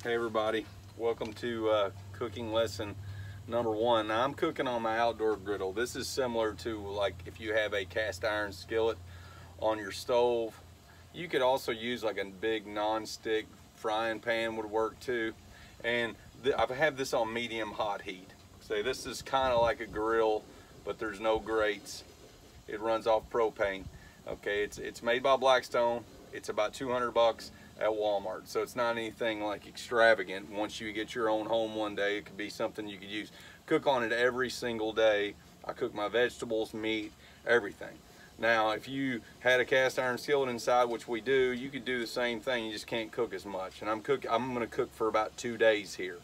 Hey everybody, welcome to cooking lesson number 1. Now I'm cooking on my outdoor griddle. This is similar to like if you have a cast iron skillet on your stove. You could also use like a big non-stick frying pan would work too. And I have this on medium hot heat. So this is kind of like a grill, but there's no grates. It runs off propane. Okay, it's made by Blackstone. It's about 200 bucks at Walmart, so it's not anything like extravagant. Once you get your own home one day, it could be something you could use. Cook on it every single day. I cook my vegetables, meat, everything. Now if you had a cast iron skillet inside, which we do, you could do the same thing. You just can't cook as much. And I'm going to cook for about 2 days here.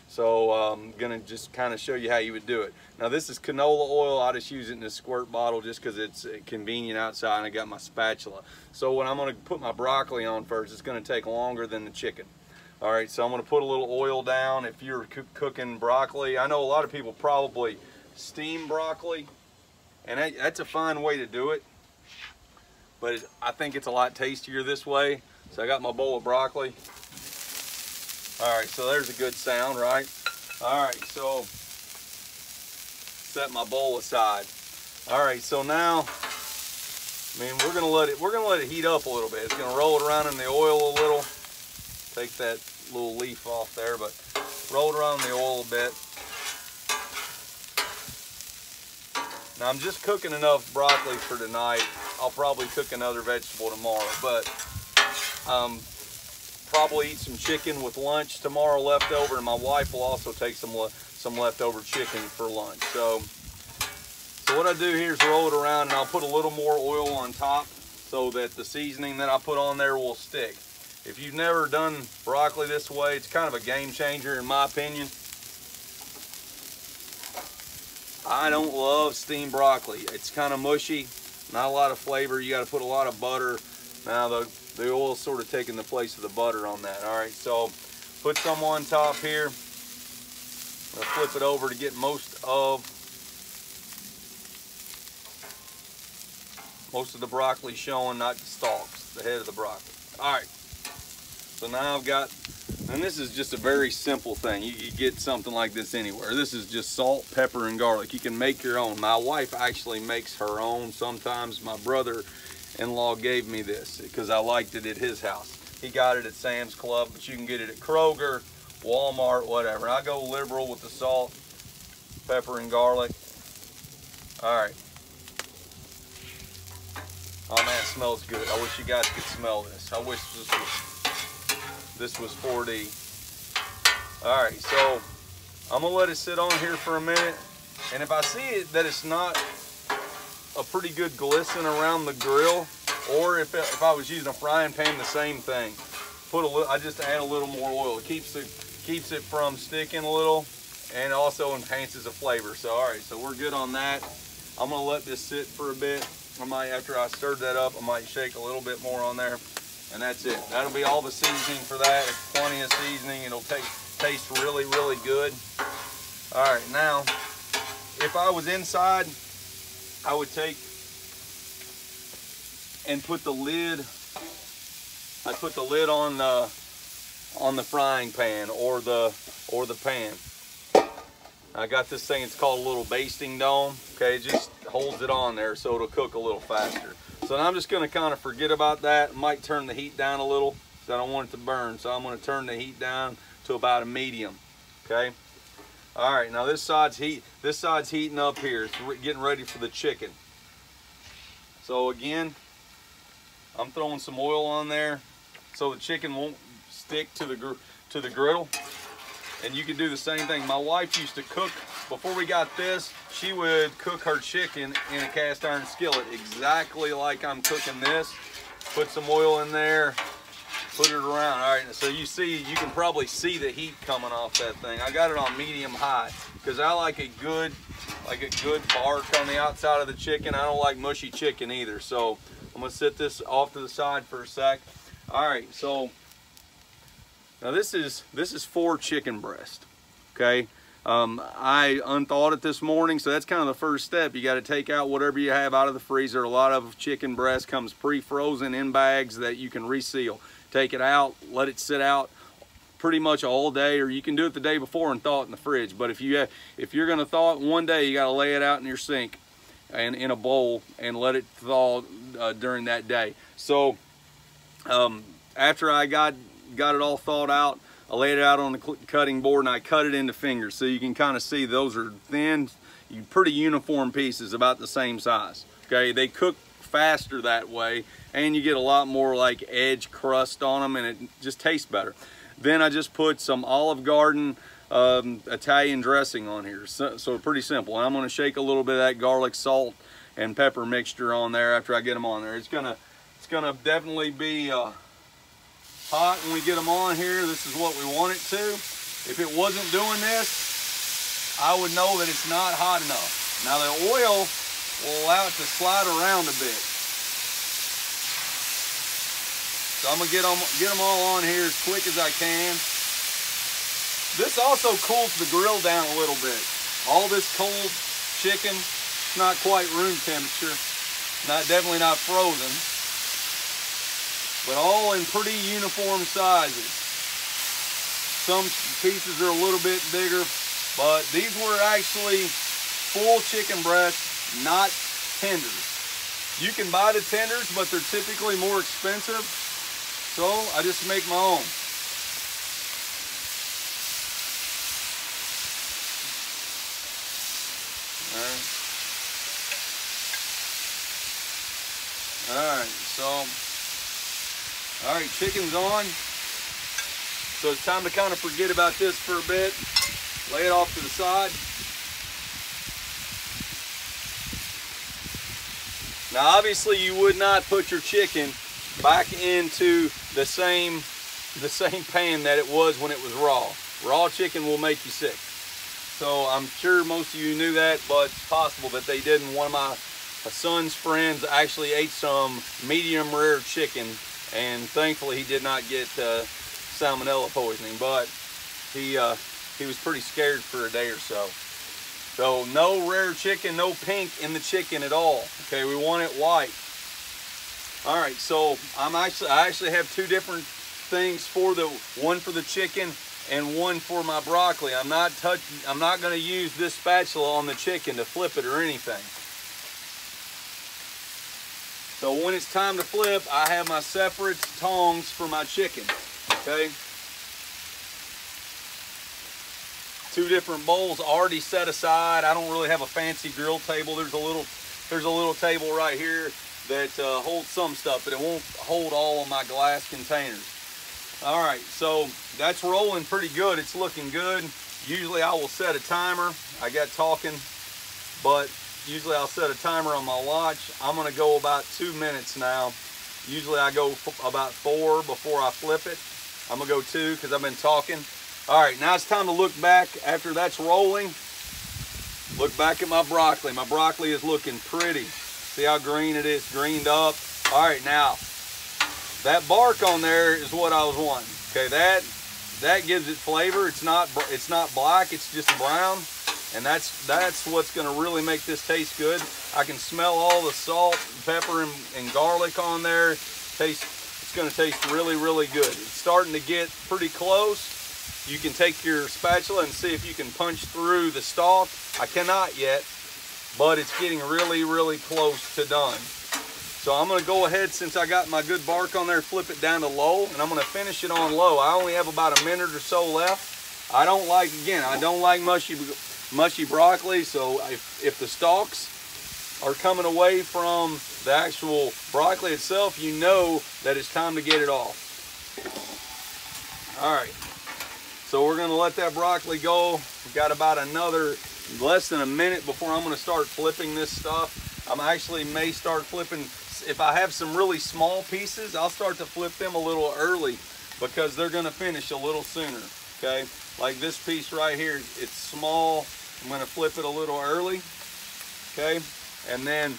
So I'm gonna just kind of show you how you would do it. Now this is canola oil. I just use it in a squirt bottle just because it's convenient outside, and I got my spatula. So when I'm gonna put my broccoli on first, it's gonna take longer than the chicken. All right, so I'm gonna put a little oil down. If you're cooking broccoli, I know a lot of people probably steam broccoli, and that's a fine way to do it, but I think it's a lot tastier this way. So I got my bowl of broccoli. All right, so there's a good sound, right? All right, so set my bowl aside. All right, so now, we're gonna let it heat up a little bit. It's gonna roll it around in the oil a little. Take that little leaf off there, but roll it around in the oil a bit. Now I'm just cooking enough broccoli for tonight. I'll probably cook another vegetable tomorrow, but probably eat some chicken with lunch tomorrow leftover, and my wife will also take some leftover chicken for lunch. So what I do here is roll it around, and I'll put a little more oil on top so that the seasoning that I put on there will stick. If you've never done broccoli this way, it's kind of a game changer in my opinion. I don't love steamed broccoli. It's kind of mushy, not a lot of flavor. You got to put a lot of butter. Now the oil's sort of taking the place of the butter on that. All right, so put some on top here. I'll flip it over to get most of the broccoli showing, not the stalks, the head of the broccoli. All right, so now I've got, and this is just a very simple thing. You get something like this anywhere. This is just salt, pepper, and garlic. You can make your own. My wife actually makes her own sometimes. My brother-in-law gave me this because I liked it at his house. He got it at Sam's Club, but you can get it at Kroger, Walmart, whatever. I go liberal with the salt, pepper, and garlic. All right. Oh man, it smells good. I wish you guys could smell this. I wish this was 4D. All right, so I'm gonna let it sit on here for a minute, and if I see that it's not a pretty good glisten around the grill, or if I was using a frying pan, the same thing. I just add a little more oil. It keeps it from sticking a little, and also enhances the flavor. So all right, so we're good on that. I'm gonna let this sit for a bit. After I stirred that up, I might shake a little bit more on there, and that's it. That'll be all the seasoning for that. It's plenty of seasoning. It'll taste really, really good. All right, now if I was inside, I would take and put the lid. I put the lid on the frying pan or the pan. I got this thing. It's called a little basting dome. Okay, it just holds it on there so it'll cook a little faster. So now I'm just going to kind of forget about that. Might turn the heat down a little because I don't want it to burn. So I'm going to turn the heat down to about a medium. Okay. All right, now this side's heating up here. It's getting ready for the chicken. So again, I'm throwing some oil on there so the chicken won't stick to the griddle. And you can do the same thing. My wife used to cook, before we got this, she would cook her chicken in a cast iron skillet exactly like I'm cooking this. Put some oil in there, put it around. All right, so you can probably see the heat coming off that thing. I got it on medium high because I like a good bark on the outside of the chicken. I don't like mushy chicken either. So I'm gonna set this off to the side for a sec. All right, so now this is 4 chicken breast. Okay, I unthawed it this morning, so that's kind of the first step. You got to take out whatever you have out of the freezer. A lot of chicken breast comes pre-frozen in bags that you can reseal. Take it out, let it sit out pretty much all day, or you can do it the day before and thaw it in the fridge. But if you're gonna thaw it one day, you gotta lay it out in your sink and in a bowl and let it thaw during that day. So after I got it all thawed out, I laid it out on the cutting board and I cut it into fingers, so you can kind of see those are thin, pretty uniform pieces, about the same size. Okay, they cook faster that way, and you get a lot more like edge crust on them, and it just tastes better. Then I just put some Olive Garden Italian dressing on here, so pretty simple. And I'm going to shake a little bit of that garlic, salt, and pepper mixture on there after I get them on there. It's gonna definitely be hot when we get them on here. This is what we want it to. If it wasn't doing this, I would know that it's not hot enough. Now the oil will allow it to slide around a bit. So I'm gonna get them all on here as quick as I can. This also cools the grill down a little bit. All this cold chicken, it's not quite room temperature, definitely not frozen, but all in pretty uniform sizes. Some pieces are a little bit bigger, but these were actually full chicken breasts, not tenders. You can buy the tenders, but they're typically more expensive, so I just make my own. All right, chicken's on. So it's time to kind of forget about this for a bit. Lay it off to the side. Now obviously you would not put your chicken back into the same pan that it was when it was raw. Raw chicken will make you sick. So I'm sure most of you knew that, but it's possible that they didn't. One of my son's friends actually ate some medium rare chicken, and thankfully he did not get salmonella poisoning, but he was pretty scared for a day or so. So no rare chicken, no pink in the chicken at all. Okay, we want it white. All right, so I actually have two different things for one for the chicken and one for my broccoli. I'm not going to use this spatula on the chicken to flip it or anything. So when it's time to flip, I have my separate tongs for my chicken. Okay. Two different bowls already set aside. I don't really have a fancy grill table. There's a little table right here that holds some stuff, but it won't hold all of my glass containers. All right, so that's rolling pretty good. It's looking good. Usually I will set a timer. I got talking, but usually I'll set a timer on my watch. I'm gonna go about 2 minutes now. Usually I go about 4 before I flip it. I'm gonna go 2 because I've been talking. All right, now it's time to look back after that's rolling. Look back at my broccoli. My broccoli is looking pretty. See how green it is, greened up. All right, now that bark on there is what I was wanting. Okay, that gives it flavor. It's not black, it's just brown, and that's what's gonna really make this taste good. I can smell all the salt, pepper, and garlic on there. It's gonna taste really, really good. It's starting to get pretty close. You can take your spatula and see if you can punch through the stalk. I cannot yet, but it's getting really, really close to done. So I'm gonna go ahead, since I got my good bark on there, flip it down to low, and I'm gonna finish it on low. I only have about a minute or so left. I don't like mushy broccoli, so if the stalks are coming away from the actual broccoli itself, you know that it's time to get it off. All right, so we're gonna let that broccoli go. We've got about another less than a minute before I'm gonna start flipping this stuff. I'm actually may start flipping. If I have some really small pieces, I'll start to flip them a little early because they're gonna finish a little sooner, okay? Like this piece right here, it's small. I'm gonna flip it a little early, okay? And then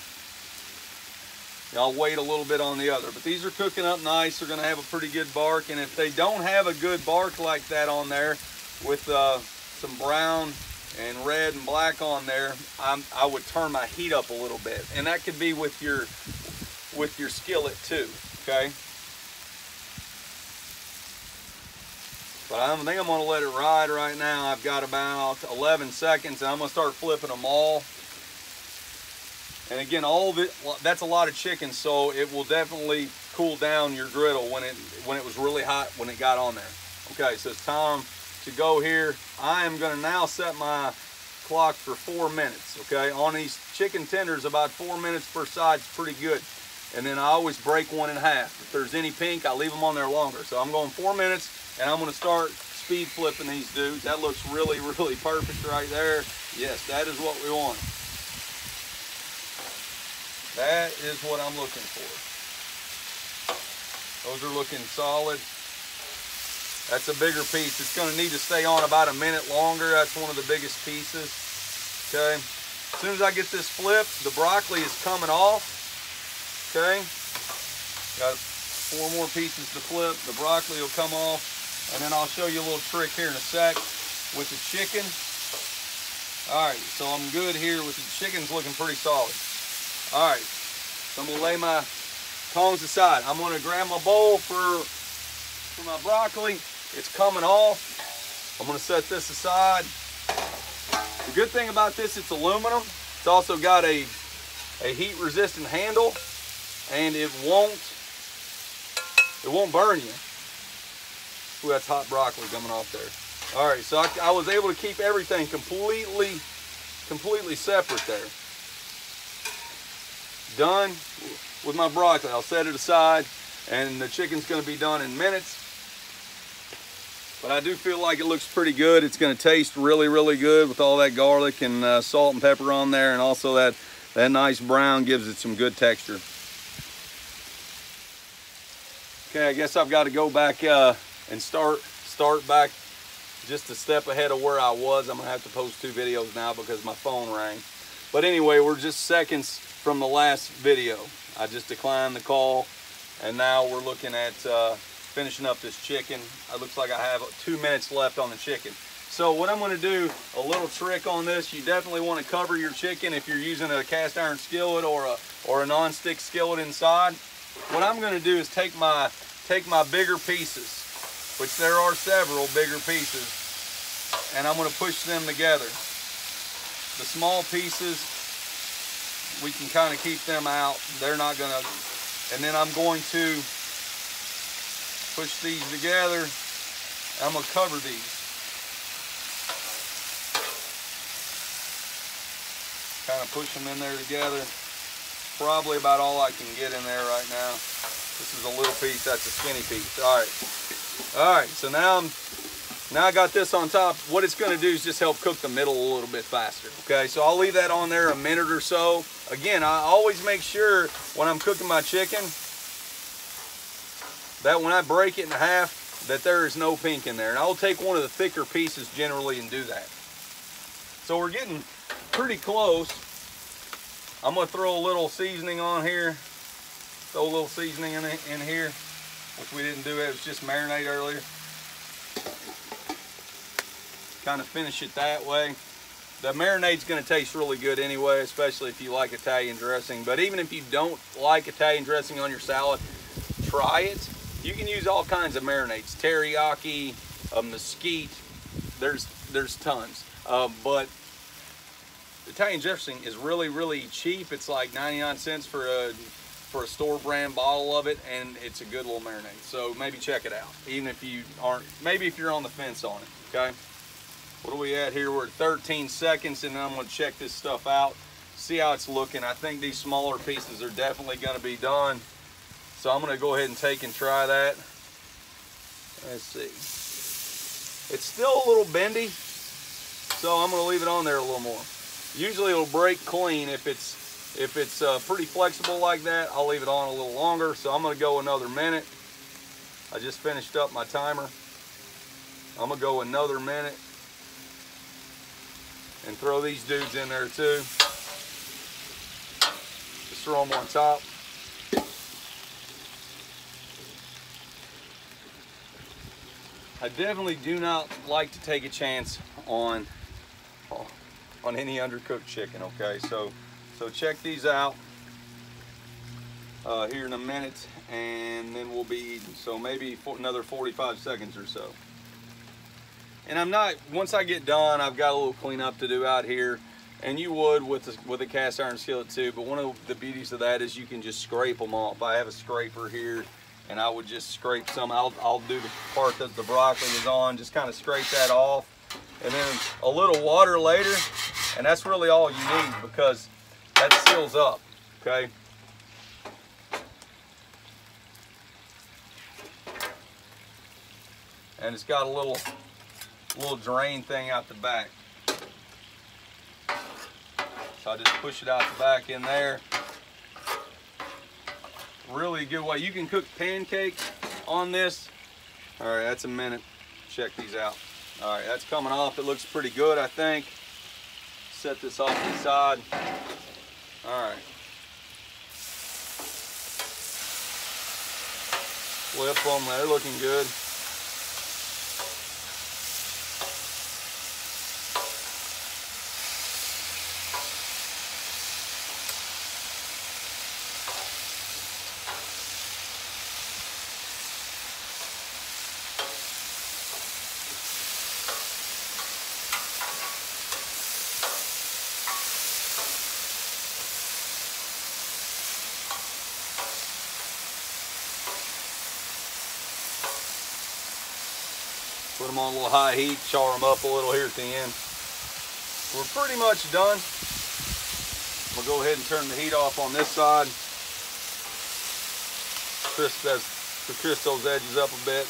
I'll wait a little bit on the other. But these are cooking up nice. They're gonna have a pretty good bark. And if they don't have a good bark like that on there with some brown and red and black on there, I would turn my heat up a little bit. And that could be with your skillet too, okay? But I think I'm gonna let it ride right now. I've got about 11 seconds and I'm gonna start flipping them all. And again, all of it, that's a lot of chicken, so it will definitely cool down your griddle when it was really hot when it got on there. Okay, so it's time to go here. I am gonna now set my clock for 4 minutes, okay? On these chicken tenders, about 4 minutes per side is pretty good. And then I always break one in half. If there's any pink, I leave them on there longer. So I'm going 4 minutes, and I'm gonna start speed flipping these dudes. That looks really, really perfect right there. Yes, that is what we want. That is what I'm looking for. Those are looking solid. That's a bigger piece. It's gonna need to stay on about a minute longer. That's one of the biggest pieces, okay? As soon as I get this flipped, the broccoli is coming off, okay? Got 4 more pieces to flip. The broccoli will come off, and then I'll show you a little trick here in a sec with the chicken. All right, so I'm good here with the chicken's looking pretty solid. All right, so I'm gonna lay my tongs aside. I'm gonna grab my bowl for my broccoli. It's coming off. I'm gonna set this aside. The good thing about this, it's aluminum. It's also got a heat resistant handle, and it won't burn you. Ooh, that's hot broccoli coming off there. All right, so I was able to keep everything completely separate there. Done with my broccoli. I'll set it aside, and the chicken's gonna be done in minutes. But I do feel like it looks pretty good. It's gonna taste really, really good with all that garlic and salt and pepper on there, and also that nice brown gives it some good texture. Okay, I guess I've got to go back and start back just a step ahead of where I was. I'm gonna have to post 2 videos now because my phone rang. But anyway, we're just seconds from the last video. I just declined the call, and now we're looking at finishing up this chicken. It looks like I have 2 minutes left on the chicken. So what I'm gonna do, a little trick on this, you definitely wanna cover your chicken if you're using a cast iron skillet or a non-stick skillet inside. What I'm gonna do is take my bigger pieces, which there are several bigger pieces, and I'm gonna push them together. The small pieces, we can kind of keep them out. They're not gonna, and then I'm going to push these together. I'm gonna cover these. Kind of push them in there together. Probably about all I can get in there right now. This is a little piece, that's a skinny piece. All right, so now I got this on top. What it's gonna do is just help cook the middle a little bit faster, okay? So I'll leave that on there a minute or so. Again, I always make sure when I'm cooking my chicken that when I break it in half, that there is no pink in there. And I'll take one of the thicker pieces generally and do that. So we're getting pretty close. I'm gonna throw a little seasoning on here. Throw a little seasoning in here, which we didn't do. It was just marinade earlier. Kind of finish it that way. The marinade's gonna taste really good anyway, especially if you like Italian dressing. But even if you don't like Italian dressing on your salad, try it. You can use all kinds of marinades, teriyaki, mesquite. There's tons. But Italian dressing is really, really cheap. It's like 99 cents for a store brand bottle of it, and it's a good little marinade. So maybe check it out, even if you aren't, maybe if you're on the fence on it, okay? What are we at here? We're at 13 seconds, and then I'm gonna check this stuff out, see how it's looking. I think these smaller pieces are definitely gonna be done. So I'm gonna go ahead and take and try that. Let's see. It's still a little bendy, so I'm gonna leave it on there a little more. Usually it'll break clean. If it's pretty flexible like that, I'll leave it on a little longer. So I'm gonna go another minute. I just finished up my timer. I'm gonna go another minute and throw these dudes in there too. Just throw them on top. I definitely do not like to take a chance on any undercooked chicken, okay? So check these out here in a minute, and then we'll be eating. So maybe another 45 seconds or so. And I'm not, once I get done, I've got a little cleanup to do out here. And you would with a cast iron skillet too, but one of the beauties of that is you can just scrape them off. I have a scraper here, and I would just scrape some. I'll do the part that the broccoli is on, just kind of scrape that off. And then a little water later, and that's really all you need because that seals up, okay? And it's got a little drain thing out the back. So I just push it out the back in there. Really good way. You can cook pancakes on this. All right, that's a minute. Check these out. All right, that's coming off. It looks pretty good, I think. Set this off to the side. All right. Flip them. They're looking good. Put them on a little high heat, char them up a little here at the end. We're pretty much done. We'll go ahead and turn the heat off on this side. Crisp those edges up a bit.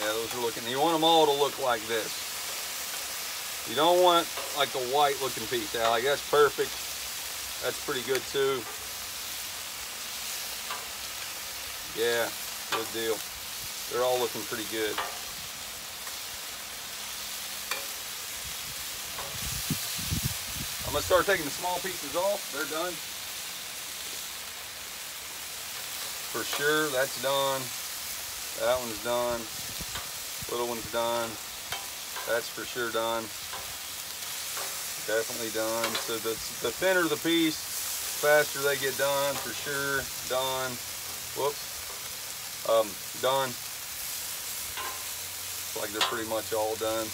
Yeah, those are looking, you want them all to look like this. You don't want like the white looking piece. Now, like that's perfect. That's pretty good too. Yeah, good deal. They're all looking pretty good. I'm gonna start taking the small pieces off. They're done. For sure, that's done. That one's done. Little one's done. That's for sure done. Definitely done. So the thinner the piece, faster they get done, for sure. Done. Whoops. Done. Looks like they're pretty much all done.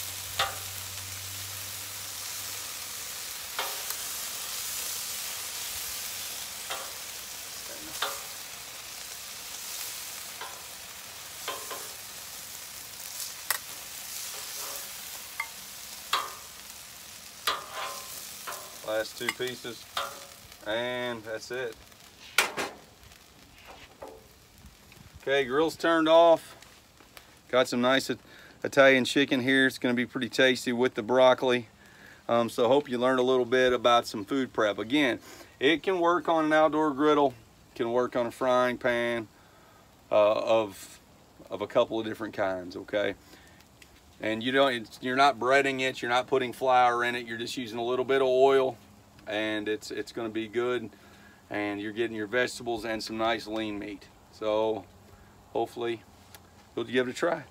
Last two pieces, and that's it. Okay, grill's turned off. Got some nice Italian chicken here. It's going to be pretty tasty with the broccoli. So hope you learned a little bit about some food prep. Again, it can work on an outdoor griddle, can work on a frying pan of a couple of different kinds. Okay. And you're not breading it, you're not putting flour in it, you're just using a little bit of oil, and it's going to be good, and you're getting your vegetables and some nice lean meat. So hopefully you'll give it a try.